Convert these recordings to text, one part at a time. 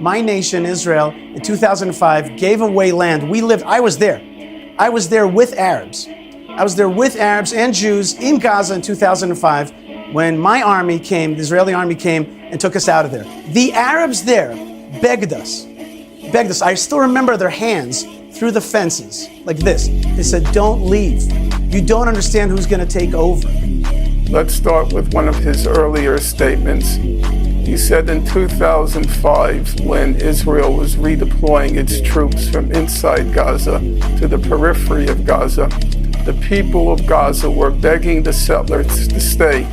my nation, Israel, in 2005, gave away land. I was there. I was there with Arabs. I was there with Arabs and Jews in Gaza in 2005 when my army came, the Israeli army came and took us out of there. The Arabs there begged us. I still remember their hands through the fences, like this. They said, don't leave. You don't understand who's going to take over. Let's start with one of his earlier statements. He said in 2005, when Israel was redeploying its troops from inside Gaza to the periphery of Gaza, the people of Gaza were begging the settlers to stay.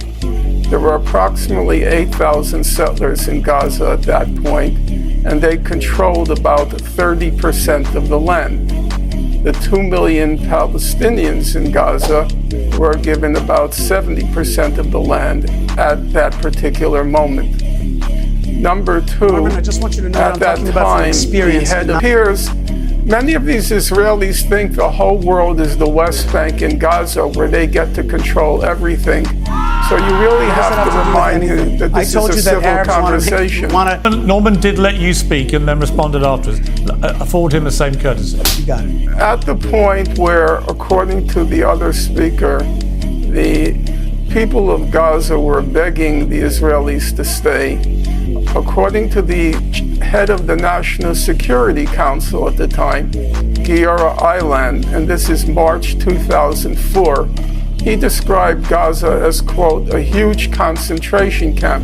There were approximately 8,000 settlers in Gaza at that point, and they controlled about 30% of the land. The 2 million Palestinians in Gaza were given about 70% of the land at that particular moment. Number two, Norman, I just want you to know at that time, the head appears. Many of these Israelis think the whole world is the West Bank and Gaza, where they get to control everything. So you really have to remind him that this is a civil conversation. Norman did let you speak and then responded afterwards. Afford him the same courtesy. You got it. At the point where, according to the other speaker, the people of Gaza were begging the Israelis to stay, according to the head of the National Security Council at the time, Giora Eiland, and this is March 2004, he described Gaza as, quote, a huge concentration camp.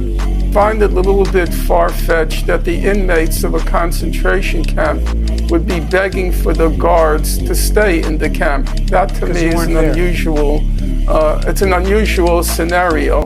Find it a little bit far-fetched that the inmates of a concentration camp would be begging for the guards to stay in the camp. That to me is an unusual scenario.